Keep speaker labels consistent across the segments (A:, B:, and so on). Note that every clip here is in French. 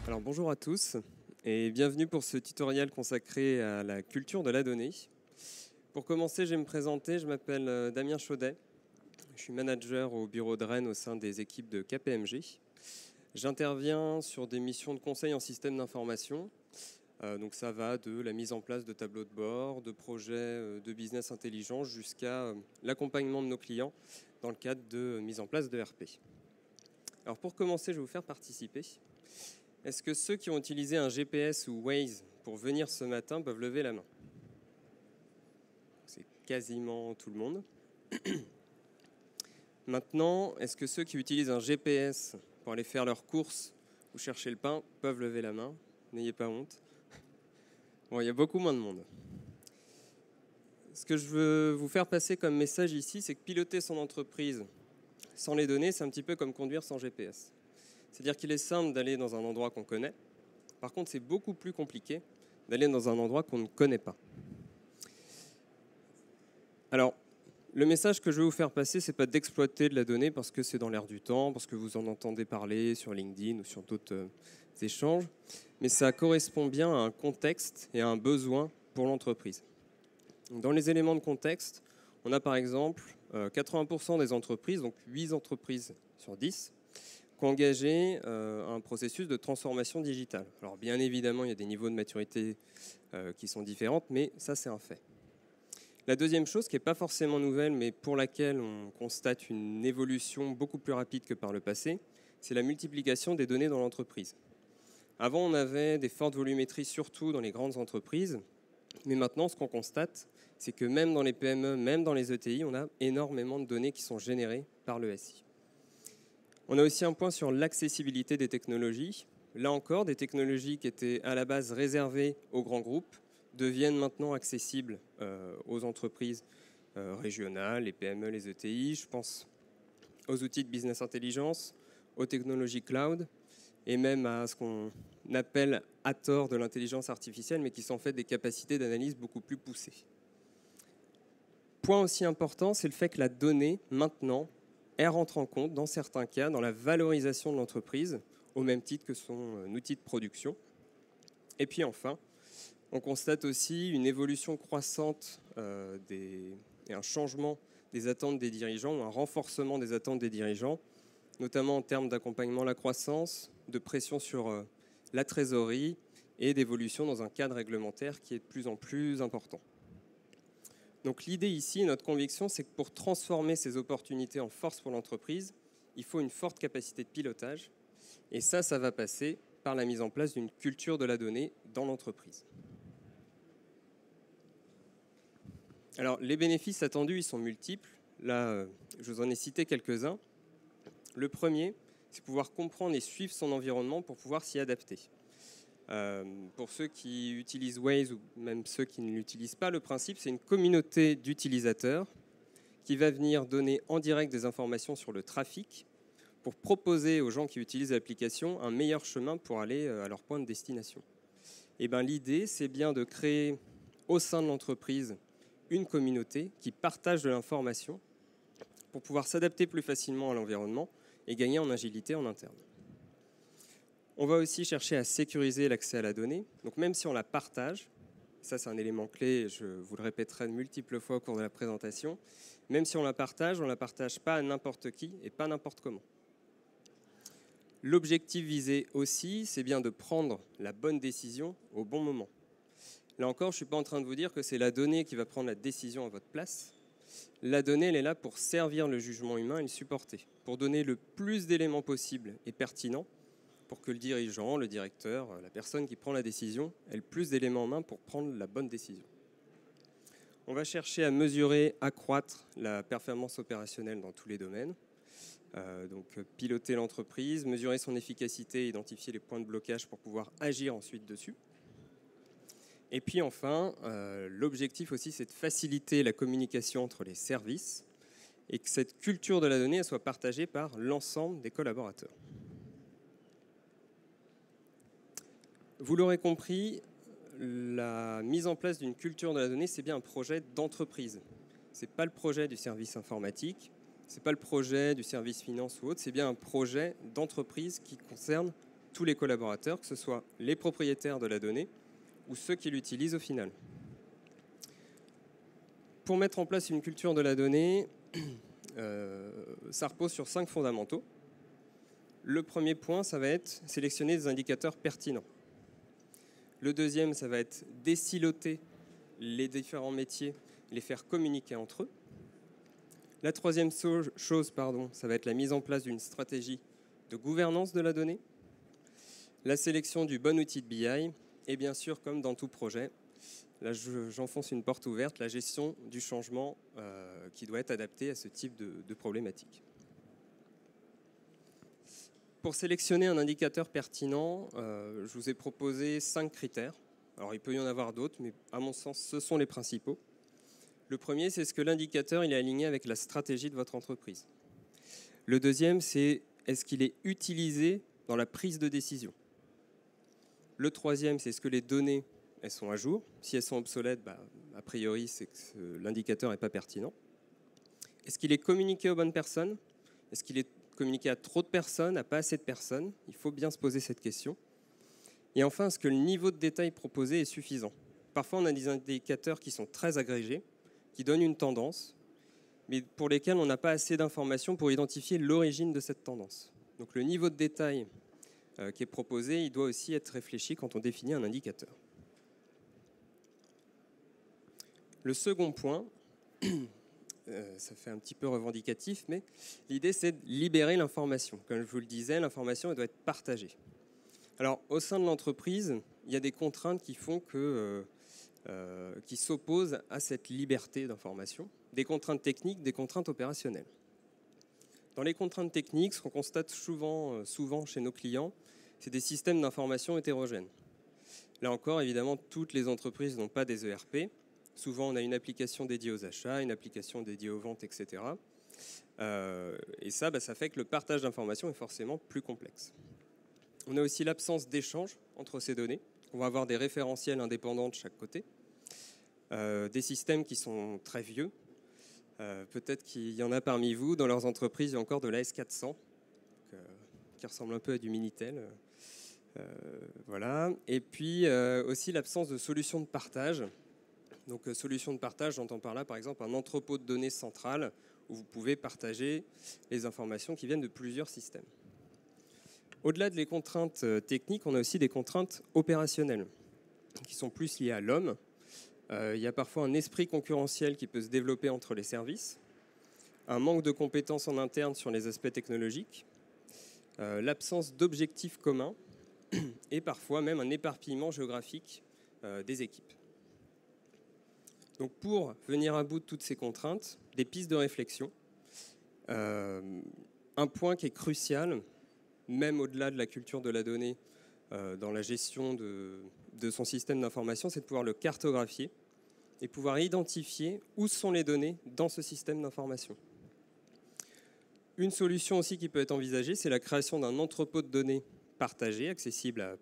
A: Alors bonjour à tous et bienvenue pour ce tutoriel consacré à la culture de la donnée. Pour commencer, je vais me présenter, je m'appelle Damien Chaudet, je suis manager au bureau de Rennes au sein des équipes de KPMG. J'interviens sur des missions de conseil en système d'information, donc ça va de la mise en place de tableaux de bord, de projets de business intelligent jusqu'à l'accompagnement de nos clients dans le cadre de mise en place de RP. Alors pour commencer, je vais vous faire participer. Est-ce que ceux qui ont utilisé un GPS ou Waze pour venir ce matin peuvent lever la main? C'est quasiment tout le monde. Maintenant, est-ce que ceux qui utilisent un GPS pour aller faire leurs courses ou chercher le pain peuvent lever la main? N'ayez pas honte. Bon, il y a beaucoup moins de monde. Ce que je veux vous faire passer comme message ici, c'est que piloter son entreprise sans les données, c'est un petit peu comme conduire sans GPS. C'est-à-dire qu'il est simple d'aller dans un endroit qu'on connaît. Par contre, c'est beaucoup plus compliqué d'aller dans un endroit qu'on ne connaît pas. Alors, le message que je veux vous faire passer, ce n'est pas d'exploiter de la donnée parce que c'est dans l'air du temps, parce que vous en entendez parler sur LinkedIn ou sur d'autres échanges, mais ça correspond bien à un contexte et à un besoin pour l'entreprise. Dans les éléments de contexte, on a par exemple 80% des entreprises, donc 8 entreprises sur 10, qui ont engagé un processus de transformation digitale. Alors bien évidemment, il y a des niveaux de maturité qui sont différents, mais ça c'est un fait. La deuxième chose, qui n'est pas forcément nouvelle, mais pour laquelle on constate une évolution beaucoup plus rapide que par le passé, c'est la multiplication des données dans l'entreprise. Avant, on avait des fortes volumétries, surtout dans les grandes entreprises, mais maintenant, ce qu'on constate, c'est que même dans les PME, même dans les ETI, on a énormément de données qui sont générées par le SI. On a aussi un point sur l'accessibilité des technologies. Là encore, des technologies qui étaient à la base réservées aux grands groupes deviennent maintenant accessibles aux entreprises régionales, les PME, les ETI. Je pense aux outils de business intelligence, aux technologies cloud et même à ce qu'on appelle à tort de l'intelligence artificielle, mais qui sont en fait des capacités d'analyse beaucoup plus poussées. Point aussi important, c'est le fait que la donnée, maintenant, elle rentre en compte, dans certains cas, dans la valorisation de l'entreprise, au même titre que son outil de production. Et puis enfin, on constate aussi une évolution croissante et un changement des attentes des dirigeants, ou un renforcement des attentes des dirigeants, notamment en termes d'accompagnement à la croissance, de pression sur la trésorerie et d'évolution dans un cadre réglementaire qui est de plus en plus important. Donc l'idée ici, notre conviction, c'est que pour transformer ces opportunités en force pour l'entreprise, il faut une forte capacité de pilotage. Et ça va passer par la mise en place d'une culture de la donnée dans l'entreprise. Alors les bénéfices attendus, ils sont multiples. Là, je vous en ai cité quelques-uns. Le premier, c'est pouvoir comprendre et suivre son environnement pour pouvoir s'y adapter. Pour ceux qui utilisent Waze ou même ceux qui ne l'utilisent pas, le principe, c'est une communauté d'utilisateurs qui va venir donner en direct des informations sur le trafic pour proposer aux gens qui utilisent l'application un meilleur chemin pour aller à leur point de destination. Et bien, l'idée, c'est bien de créer au sein de l'entreprise une communauté qui partage de l'information pour pouvoir s'adapter plus facilement à l'environnement et gagner en agilité en interne. On va aussi chercher à sécuriser l'accès à la donnée. Donc même si on la partage, ça c'est un élément clé, je vous le répéterai de multiples fois au cours de la présentation, même si on la partage, on ne la partage pas à n'importe qui et pas n'importe comment. L'objectif visé aussi, c'est bien de prendre la bonne décision au bon moment. Là encore, je ne suis pas en train de vous dire que c'est la donnée qui va prendre la décision à votre place. La donnée, elle est là pour servir le jugement humain et le supporter, pour donner le plus d'éléments possibles et pertinents pour que le dirigeant, le directeur, la personne qui prend la décision ait le plus d'éléments en main pour prendre la bonne décision. On va chercher à mesurer, accroître la performance opérationnelle dans tous les domaines. Donc piloter l'entreprise, mesurer son efficacité, identifier les points de blocage pour pouvoir agir ensuite dessus. Et puis enfin, l'objectif aussi, c'est de faciliter la communication entre les services et que cette culture de la donnée soit partagée par l'ensemble des collaborateurs. Vous l'aurez compris, la mise en place d'une culture de la donnée, c'est bien un projet d'entreprise. Ce n'est pas le projet du service informatique, ce n'est pas le projet du service finance ou autre, c'est bien un projet d'entreprise qui concerne tous les collaborateurs, que ce soit les propriétaires de la donnée ou ceux qui l'utilisent au final. Pour mettre en place une culture de la donnée, ça repose sur 5 fondamentaux. Le premier point, ça va être sélectionner des indicateurs pertinents. Le deuxième, ça va être désiloter les différents métiers, les faire communiquer entre eux. La troisième chose, ça va être la mise en place d'une stratégie de gouvernance de la donnée, la sélection du bon outil de BI, et bien sûr, comme dans tout projet, là j'enfonce une porte ouverte, la gestion du changement qui doit être adaptée à ce type de problématique. Pour sélectionner un indicateur pertinent, je vous ai proposé 5 critères. Alors il peut y en avoir d'autres, mais à mon sens, ce sont les principaux. Le premier, c'est ce que l'indicateur est aligné avec la stratégie de votre entreprise. Le deuxième, c'est est-ce qu'il est utilisé dans la prise de décision. Le troisième, c'est est-ce que les données elles sont à jour. Si elles sont obsolètes, a priori, c'est que l'indicateur n'est pas pertinent. Est-ce qu'il est communiqué aux bonnes personnes? Est-ce qu'il est communiqué à trop de personnes, à pas assez de personnes? Il faut bien se poser cette question. Et enfin, est-ce que le niveau de détail proposé est suffisant? Parfois, on a des indicateurs qui sont très agrégés, qui donnent une tendance, mais pour lesquels on n'a pas assez d'informations pour identifier l'origine de cette tendance. Donc le niveau de détail qui est proposé, il doit aussi être réfléchi quand on définit un indicateur. Le second point, ça fait un petit peu revendicatif, mais l'idée c'est de libérer l'information. Comme je vous le disais, l'information elle doit être partagée. Alors au sein de l'entreprise, il y a des contraintes qui font qui s'opposent à cette liberté d'information, des contraintes techniques, des contraintes opérationnelles. Dans les contraintes techniques, ce qu'on constate souvent chez nos clients, c'est des systèmes d'information hétérogènes. Là encore, évidemment, toutes les entreprises n'ont pas des ERP. Souvent, on a une application dédiée aux achats, une application dédiée aux ventes, etc. Et ça fait que le partage d'informations est forcément plus complexe. On a aussi l'absence d'échange entre ces données. On va avoir des référentiels indépendants de chaque côté. Des systèmes qui sont très vieux. Peut-être qu'il y en a parmi vous, dans leurs entreprises, il y a encore de l'AS400, qui ressemble un peu à du Minitel. Voilà. Et puis aussi l'absence de solutions de partage. Donc solutions de partage, j'entends par là par exemple un entrepôt de données central où vous pouvez partager les informations qui viennent de plusieurs systèmes. Au-delà des contraintes techniques, on a aussi des contraintes opérationnelles qui sont plus liées à l'homme. Il y a parfois un esprit concurrentiel qui peut se développer entre les services, un manque de compétences en interne sur les aspects technologiques, l'absence d'objectifs communs et parfois même un éparpillement géographique des équipes. Donc pour venir à bout de toutes ces contraintes, des pistes de réflexion. Un point qui est crucial, même au-delà de la culture de la donnée, dans la gestion de son système d'information, c'est de pouvoir le cartographier et pouvoir identifier où sont les données dans ce système d'information. Une solution aussi qui peut être envisagée, c'est la création d'un entrepôt de données partagé, accessible à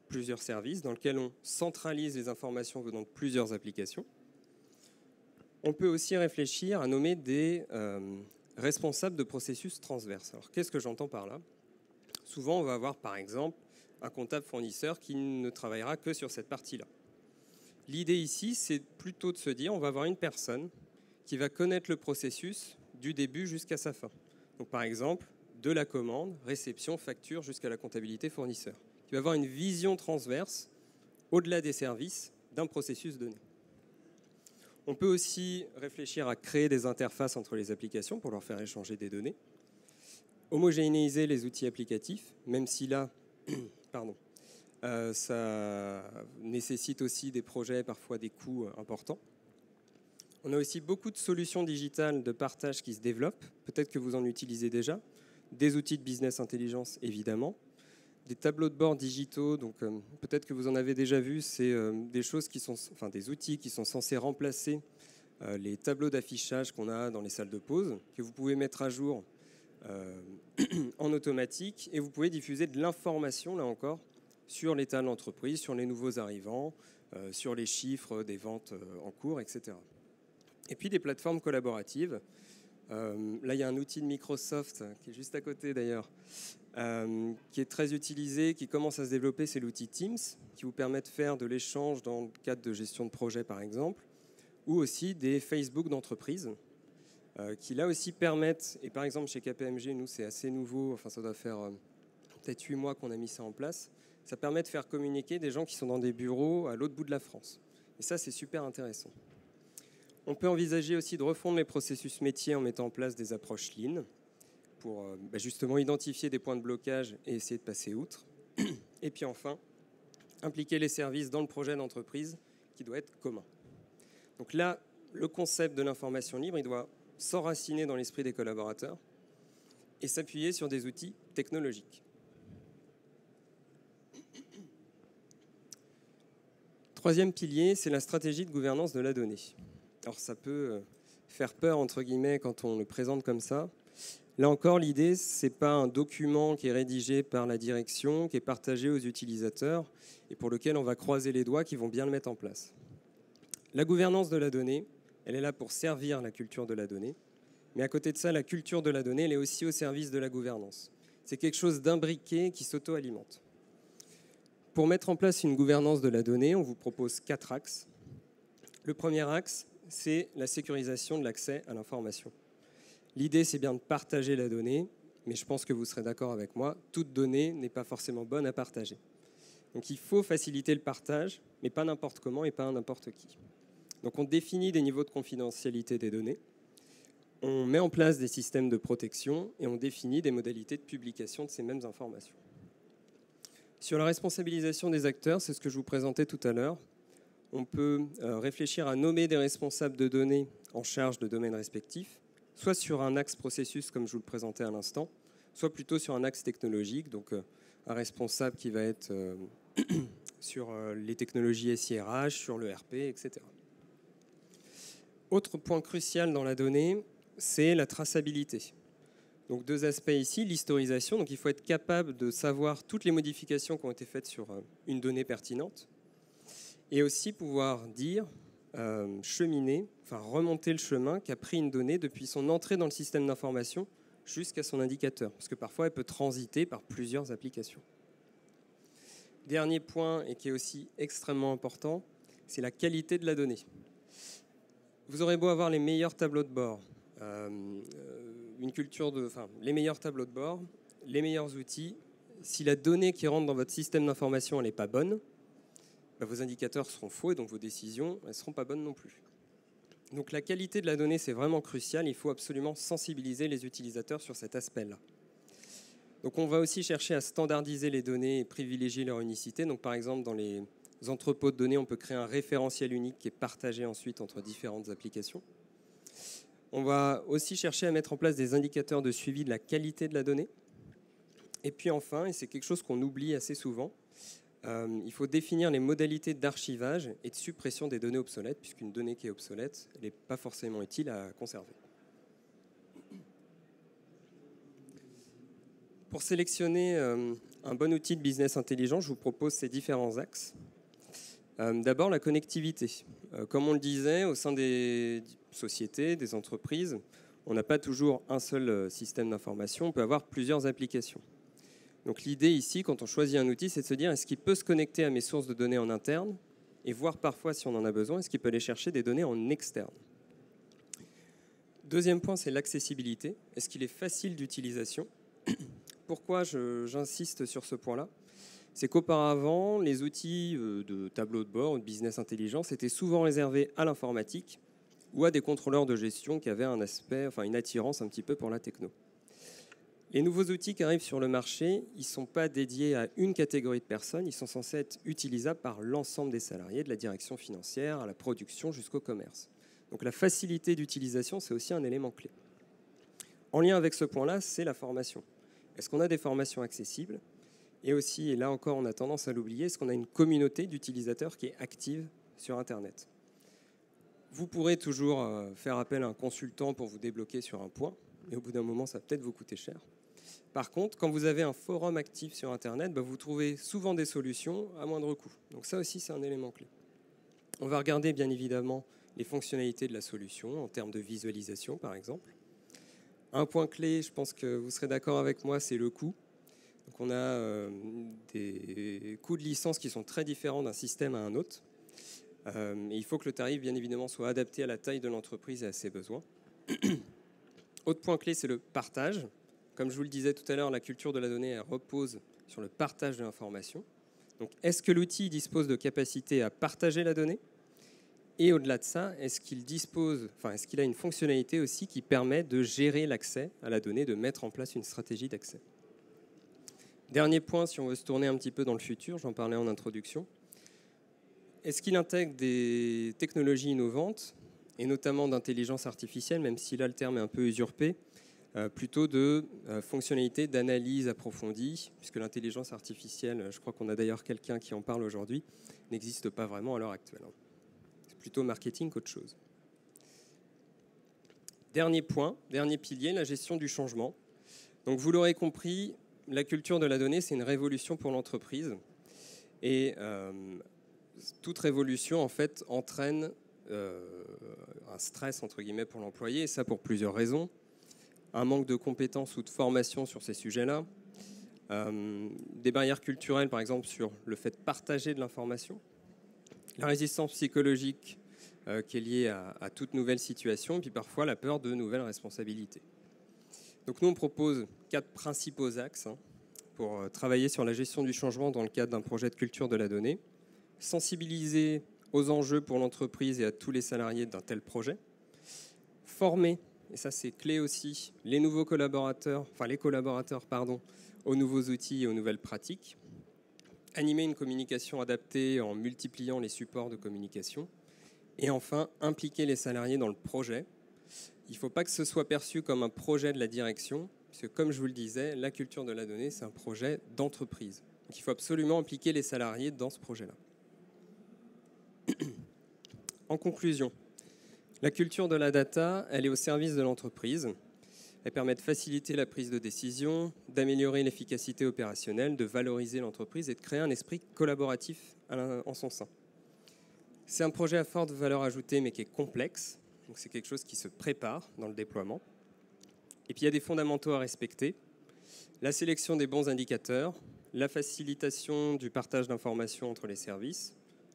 A: plusieurs services, dans lequel on centralise les informations venant de plusieurs applications. On peut aussi réfléchir à nommer des responsables de processus transverses. Alors, qu'est-ce que j'entends par là? Souvent, on va avoir, par exemple, un comptable fournisseur qui ne travaillera que sur cette partie-là. L'idée ici, c'est plutôt de se dire, on va avoir une personne qui va connaître le processus du début jusqu'à sa fin. Donc, par exemple, de la commande, réception, facture, jusqu'à la comptabilité fournisseur. Qui va avoir une vision transverse, au-delà des services, d'un processus donné. On peut aussi réfléchir à créer des interfaces entre les applications pour leur faire échanger des données. Homogénéiser les outils applicatifs, même si là, ça nécessite aussi des projets, parfois des coûts importants. On a aussi beaucoup de solutions digitales de partage qui se développent. Peut-être que vous en utilisez déjà. Des outils de business intelligence, évidemment. Des tableaux de bord digitaux, donc peut-être que vous en avez déjà vu, c'est des outils qui sont censés remplacer les tableaux d'affichage qu'on a dans les salles de pause, que vous pouvez mettre à jour en automatique, et vous pouvez diffuser de l'information, là encore, sur l'état de l'entreprise, sur les nouveaux arrivants, sur les chiffres des ventes en cours, etc. Et puis des plateformes collaboratives. Là, il y a un outil de Microsoft qui est juste à côté d'ailleurs, qui est très utilisé, qui commence à se développer, c'est l'outil Teams, qui vous permet de faire de l'échange dans le cadre de gestion de projet par exemple, ou aussi des Facebook d'entreprise, qui là aussi permettent, et par exemple chez KPMG, nous c'est assez nouveau, enfin ça doit faire peut-être 8 mois qu'on a mis ça en place, ça permet de faire communiquer des gens qui sont dans des bureaux à l'autre bout de la France. Et ça c'est super intéressant. On peut envisager aussi de refondre les processus métiers en mettant en place des approches Lean pour justement identifier des points de blocage et essayer de passer outre. Et puis enfin, impliquer les services dans le projet d'entreprise qui doit être commun. Donc là, le concept de l'information libre, il doit s'enraciner dans l'esprit des collaborateurs et s'appuyer sur des outils technologiques. Troisième pilier, c'est la stratégie de gouvernance de la donnée. Alors ça peut faire peur, entre guillemets, quand on le présente comme ça. Là encore, l'idée, ce n'est pas un document qui est rédigé par la direction, qui est partagé aux utilisateurs et pour lequel on va croiser les doigts qu'ils vont bien le mettre en place. La gouvernance de la donnée, elle est là pour servir la culture de la donnée. Mais à côté de ça, la culture de la donnée, elle est aussi au service de la gouvernance. C'est quelque chose d'imbriqué qui s'auto-alimente. Pour mettre en place une gouvernance de la donnée, on vous propose 4 axes. Le premier axe, c'est la sécurisation de l'accès à l'information. L'idée, c'est bien de partager la donnée, mais je pense que vous serez d'accord avec moi, toute donnée n'est pas forcément bonne à partager. Donc il faut faciliter le partage, mais pas n'importe comment et pas à n'importe qui. Donc on définit des niveaux de confidentialité des données, on met en place des systèmes de protection et on définit des modalités de publication de ces mêmes informations. Sur la responsabilisation des acteurs, c'est ce que je vous présentais tout à l'heure. On peut réfléchir à nommer des responsables de données en charge de domaines respectifs, soit sur un axe processus comme je vous le présentais à l'instant, soit plutôt sur un axe technologique, donc un responsable qui va être sur les technologies SIRH, sur le RP, etc. Autre point crucial dans la donnée, c'est la traçabilité. Donc 2 aspects ici, l'historisation, donc il faut être capable de savoir toutes les modifications qui ont été faites sur une donnée pertinente, et aussi pouvoir dire, cheminer, enfin remonter le chemin qu'a pris une donnée depuis son entrée dans le système d'information jusqu'à son indicateur, parce que parfois elle peut transiter par plusieurs applications. Dernier point, et qui est aussi extrêmement important, c'est la qualité de la donnée. Vous aurez beau avoir les meilleurs tableaux de bord, les meilleurs tableaux de bord, les meilleurs outils, si la donnée qui rentre dans votre système d'information n'est pas bonne, vos indicateurs seront faux et donc vos décisions ne seront pas bonnes non plus. Donc la qualité de la donnée, c'est vraiment crucial. Il faut absolument sensibiliser les utilisateurs sur cet aspect-là. Donc on va aussi chercher à standardiser les données et privilégier leur unicité. Donc par exemple, dans les entrepôts de données, on peut créer un référentiel unique qui est partagé ensuite entre différentes applications. On va aussi chercher à mettre en place des indicateurs de suivi de la qualité de la donnée. Et puis enfin, et c'est quelque chose qu'on oublie assez souvent, il faut définir les modalités d'archivage et de suppression des données obsolètes, puisqu'une donnée qui est obsolète, elle n'est pas forcément utile à conserver. Pour sélectionner un bon outil de business intelligent, je vous propose ces différents axes. D'abord, la connectivité. Comme on le disait, au sein des sociétés, des entreprises, on n'a pas toujours un seul système d'information, on peut avoir plusieurs applications. Donc l'idée ici, quand on choisit un outil, c'est de se dire est-ce qu'il peut se connecter à mes sources de données en interne et voir parfois si on en a besoin, est-ce qu'il peut aller chercher des données en externe. Deuxième point, c'est l'accessibilité. Est-ce qu'il est facile d'utilisation? Pourquoi j'insiste sur ce point-là? C'est qu'auparavant, les outils de tableau de bord ou de business intelligence étaient souvent réservés à l'informatique ou à des contrôleurs de gestion qui avaient une attirance un petit peu pour la techno. Les nouveaux outils qui arrivent sur le marché, ils ne sont pas dédiés à une catégorie de personnes, ils sont censés être utilisables par l'ensemble des salariés, de la direction financière à la production jusqu'au commerce. Donc la facilité d'utilisation, c'est aussi un élément clé. En lien avec ce point-là, c'est la formation. Est-ce qu'on a des formations accessibles? Et aussi, et là encore on a tendance à l'oublier, est-ce qu'on a une communauté d'utilisateurs qui est active sur Internet? Vous pourrez toujours faire appel à un consultant pour vous débloquer sur un point, mais au bout d'un moment, ça va peut-être vous coûter cher. Par contre, quand vous avez un forum actif sur Internet, vous trouvez souvent des solutions à moindre coût. Donc ça aussi, c'est un élément clé. On va regarder bien évidemment les fonctionnalités de la solution en termes de visualisation, par exemple. Un point clé, je pense que vous serez d'accord avec moi, c'est le coût. Donc on a des coûts de licence qui sont très différents d'un système à un autre. Et il faut que le tarif, bien évidemment, soit adapté à la taille de l'entreprise et à ses besoins. Autre point clé, c'est le partage. Comme je vous le disais tout à l'heure, la culture de la donnée elle repose sur le partage de l'information. Donc, est-ce que l'outil dispose de capacité à partager la donnée? Et au-delà de ça, est-ce qu'il a une fonctionnalité aussi qui permet de gérer l'accès à la donnée, de mettre en place une stratégie d'accès? Dernier point, si on veut se tourner un petit peu dans le futur, j'en parlais en introduction. Est-ce qu'il intègre des technologies innovantes, et notamment d'intelligence artificielle, même si là le terme est un peu usurpé, plutôt de fonctionnalités d'analyse approfondie, puisque l'intelligence artificielle, je crois qu'on a d'ailleurs quelqu'un qui en parle aujourd'hui, n'existe pas vraiment à l'heure actuelle. C'est plutôt marketing qu'autre chose. Dernier point, dernier pilier, la gestion du changement. Donc vous l'aurez compris, la culture de la donnée, c'est une révolution pour l'entreprise. Et toute révolution, en fait, entraîne un stress, entre guillemets, pour l'employé, et ça pour plusieurs raisons. Un manque de compétences ou de formation sur ces sujets-là. Des barrières culturelles, par exemple, sur le fait de partager de l'information. La résistance psychologique qui est liée à toute nouvelle situation, et puis parfois la peur de nouvelles responsabilités. Donc nous, on propose 4 principaux axes pour travailler sur la gestion du changement dans le cadre d'un projet de culture de la donnée. Sensibiliser aux enjeux pour l'entreprise et à tous les salariés d'un tel projet. Former, et ça c'est clé aussi, les collaborateurs, aux nouveaux outils et aux nouvelles pratiques. Animer une communication adaptée en multipliant les supports de communication. Et enfin, impliquer les salariés dans le projet. Il ne faut pas que ce soit perçu comme un projet de la direction, puisque comme je vous le disais, la culture de la donnée, c'est un projet d'entreprise. Donc il faut absolument impliquer les salariés dans ce projet-là. En conclusion, la culture de la data, elle est au service de l'entreprise. Elle permet de faciliter la prise de décision, d'améliorer l'efficacité opérationnelle, de valoriser l'entreprise et de créer un esprit collaboratif en son sein. C'est un projet à forte valeur ajoutée, mais qui est complexe. Donc c'est quelque chose qui se prépare dans le déploiement. Et puis il y a des fondamentaux à respecter. La sélection des bons indicateurs, la facilitation du partage d'informations entre les services,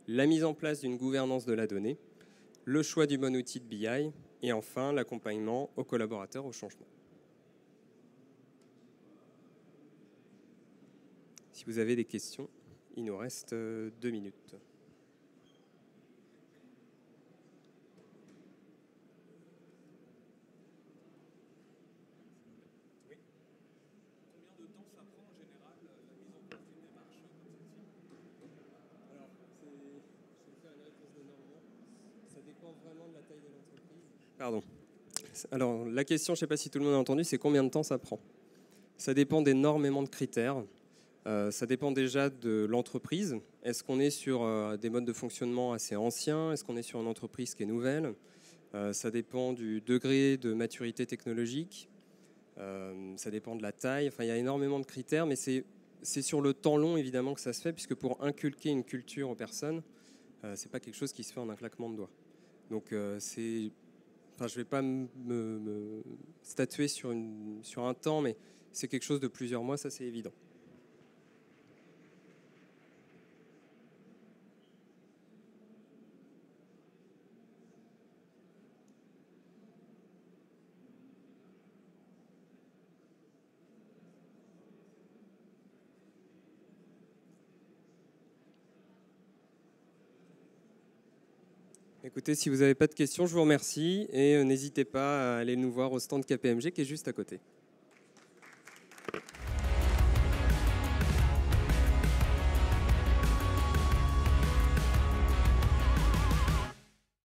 A: la mise en place d'une gouvernance de la donnée, le choix du bon outil de BI et enfin l'accompagnement aux collaborateurs au changement. Si vous avez des questions, il nous reste 2 minutes. Vraiment de la taille de l'entreprise. Pardon. Alors, la question, je ne sais pas si tout le monde a entendu, c'est combien de temps ça prend? Ça dépend d'énormément de critères. Ça dépend déjà de l'entreprise. Est-ce qu'on est sur des modes de fonctionnement assez anciens? Est-ce qu'on est sur une entreprise qui est nouvelle? Ça dépend du degré de maturité technologique. Ça dépend de la taille. Enfin, il y a énormément de critères, mais c'est sur le temps long, évidemment, que ça se fait, puisque pour inculquer une culture aux personnes, ce n'est pas quelque chose qui se fait en un claquement de doigts. Donc, je ne vais pas me statuer sur un temps, mais c'est quelque chose de plusieurs mois, ça c'est évident. Écoutez, si vous n'avez pas de questions, je vous remercie et n'hésitez pas à aller nous voir au stand KPMG qui est juste à côté.